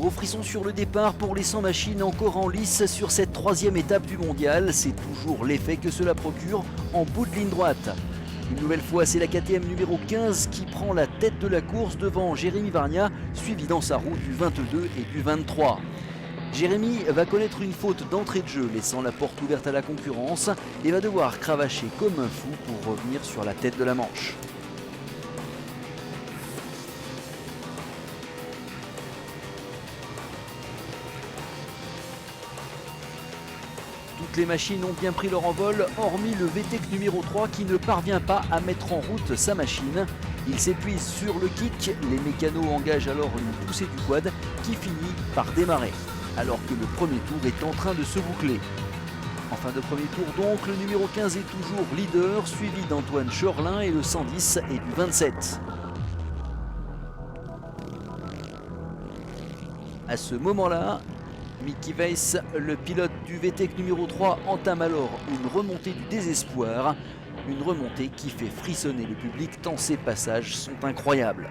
Gros frisson sur le départ pour les 100 machines encore en lice sur cette troisième étape du mondial. C'est toujours l'effet que cela procure en bout de ligne droite. Une nouvelle fois, c'est la KTM numéro 15 qui prend la tête de la course devant Jérémy Vargna, suivi dans sa roue du 22 et du 23. Jérémy va connaître une faute d'entrée de jeu, laissant la porte ouverte à la concurrence, et va devoir cravacher comme un fou pour revenir sur la tête de la manche. Toutes les machines ont bien pris leur envol, hormis le VTEC numéro 3 qui ne parvient pas à mettre en route sa machine. Il s'épuise sur le kick, les mécanos engagent alors une poussée du quad qui finit par démarrer, alors que le premier tour est en train de se boucler. En fin de premier tour donc, le numéro 15 est toujours leader, suivi d'Antoine Chorlin et le 110 et du 27. À ce moment-là, Mickey Weiss, le pilote du VTEC numéro 3, entame alors une remontée du désespoir. Une remontée qui fait frissonner le public tant ses passages sont incroyables.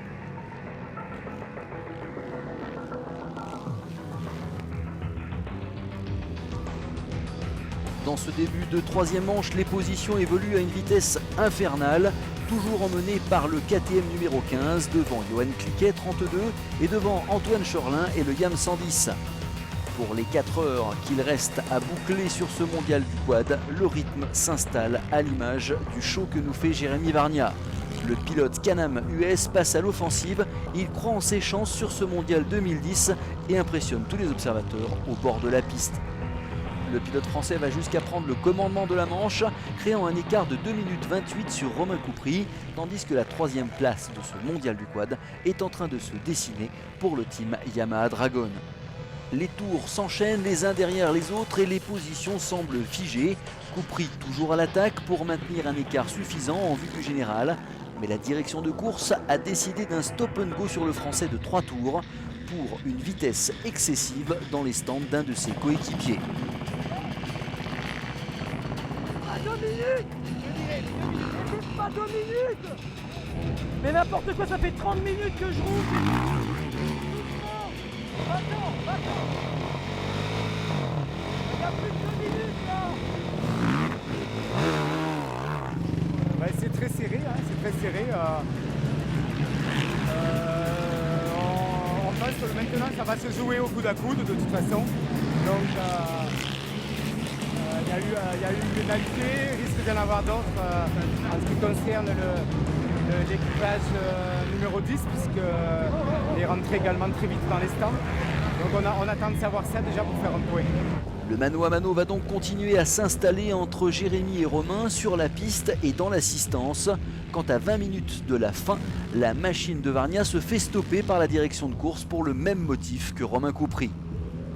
Dans ce début de troisième manche, les positions évoluent à une vitesse infernale, toujours emmené par le KTM numéro 15, devant Johan Cliquet 32 et devant Antoine Chorlin et le Yam 110. Pour les 4 heures qu'il reste à boucler sur ce mondial du quad, le rythme s'installe à l'image du show que nous fait Jérémy Vargna. Le pilote Can-Am US passe à l'offensive, il croit en ses chances sur ce mondial 2010 et impressionne tous les observateurs au bord de la piste. Le pilote français va jusqu'à prendre le commandement de la manche, créant un écart de 2 minutes 28 sur Romain Coupry, tandis que la troisième place de ce mondial du quad est en train de se dessiner pour le team Yamaha Dragon. Les tours s'enchaînent les uns derrière les autres et les positions semblent figées. Coupry toujours à l'attaque pour maintenir un écart suffisant en vue du général. Mais la direction de course a décidé d'un stop and go sur le français de 3 tours pour une vitesse excessive dans les stands d'un de ses coéquipiers. À 2 minutes, pas 2 minutes. Mais n'importe quoi, ça fait 30 minutes que je roule. Attends. Il y a plus de 2 minutes là. Ouais, c'est très serré, hein, c'est très serré. On pense que maintenant ça va se jouer au coude à coude de toute façon. Donc il y a eu une pénalité, il risque d'y en avoir d'autres en ce qui concerne l'équipage numéro 10 puisqu'il est rentré également très vite dans les stands. Donc on attend de savoir ça déjà pour faire un point. Le mano à mano va donc continuer à s'installer entre Jérémy et Romain sur la piste et dans l'assistance. Quant à 20 minutes de la fin, la machine de Vargna se fait stopper par la direction de course pour le même motif que Romain Coupry.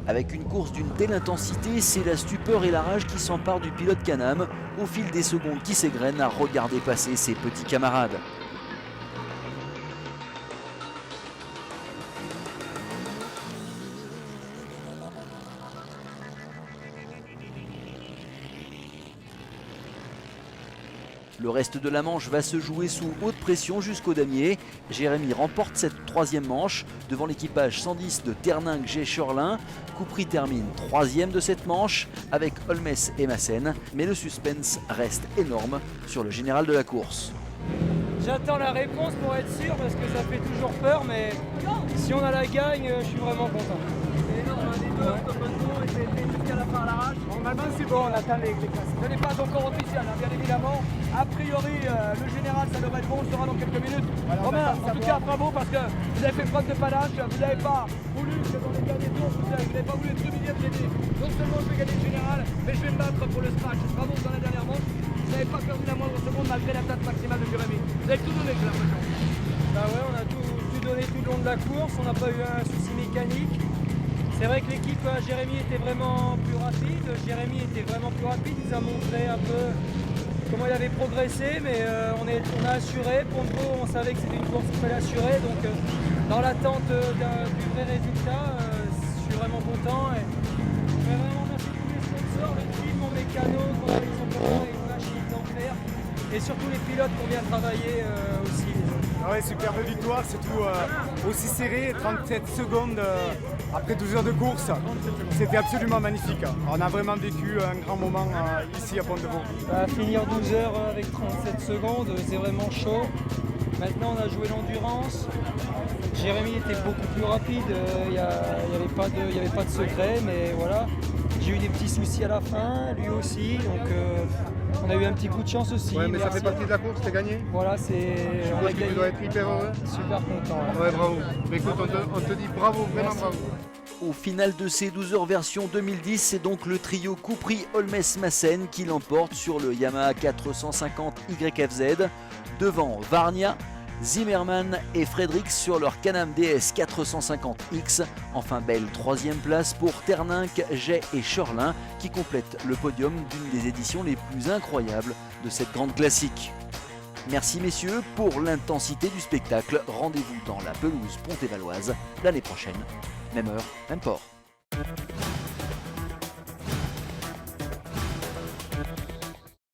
Avec une course d'une telle intensité, c'est la stupeur et la rage qui s'emparent du pilote Can-Am au fil des secondes qui s'égrènent à regarder passer ses petits camarades. Le reste de la manche va se jouer sous haute pression jusqu'au damier. Jérémy remporte cette troisième manche devant l'équipage 110 de Terninck G. Chorlin. Coupry termine troisième de cette manche avec Holmes et Massen. Mais le suspense reste énorme sur le général de la course. J'attends la réponse pour être sûr parce que ça fait toujours peur, mais si on a la gagne, je suis vraiment content. C'est énorme, les deux, stop and go, et c'est jusqu'à la fin à l'arrache. Normalement c'est bon, on attend les classes. Ce n'est pas encore officiel, hein, bien évidemment. A priori, le général, ça devrait être bon, on sera dans quelques minutes. Voilà, Romain, en tout cas, bravo parce que vous avez fait preuve de panache, vous n'avez pas voulu que dans les derniers tours, vous n'avez pas voulu être humilié, vous avez dit non seulement je vais gagner le général, mais je vais me battre pour le scratch. Bravo dans la dernière manche, vous n'avez pas perdu la moindre seconde malgré la place maximale de Jérémy. Vous avez tout donné, j'ai l'impression. Bah ouais, on a tout donné tout le long de la course, on n'a pas eu un souci mécanique. C'est vrai que l'équipe Jérémy était vraiment plus rapide, il nous a montré un peu comment il avait progressé, mais on a assuré. Pour le coup, on savait que c'était une course qu'il fallait assurer, donc dans l'attente du vrai résultat, je suis vraiment content. Et je voudrais vraiment remercier tous les sponsors, le team, mon mécano, qu'on a les emplois et une machine d'enfer, et surtout les pilotes qui ont bien travaillé aussi. Ouais, superbe victoire, surtout aussi serré, 37 secondes après 12 heures de course. C'était absolument magnifique. On a vraiment vécu un grand moment ici à Pont-de-Vaux. Finir 12 heures avec 37 secondes, c'est vraiment chaud. Maintenant, on a joué l'endurance. Jérémy était beaucoup plus rapide, il n'y avait pas de secret, mais voilà. J'ai eu des petits soucis à la fin, lui aussi, donc on a eu un petit coup de chance aussi. Ouais, mais ça fait partie de la course, t'es gagné. Voilà, c'est. Je pense que tu dois être hyper heureux. Super content. Ouais, bravo. Mais écoute, on te dit bravo, vraiment Merci. bravo. Au final de ces 12 heures version 2010, c'est donc le trio Coupry Holmès-Massen qui l'emporte sur le Yamaha 450 YFZ, devant Varnia, Zimmermann et Fredericks sur leur Can-Am DS 450X. Enfin, belle troisième place pour Terninck, Jay et Chorlin qui complètent le podium d'une des éditions les plus incroyables de cette grande classique. Merci messieurs pour l'intensité du spectacle. Rendez-vous dans la pelouse pontévaloise l'année prochaine. Même heure, même port.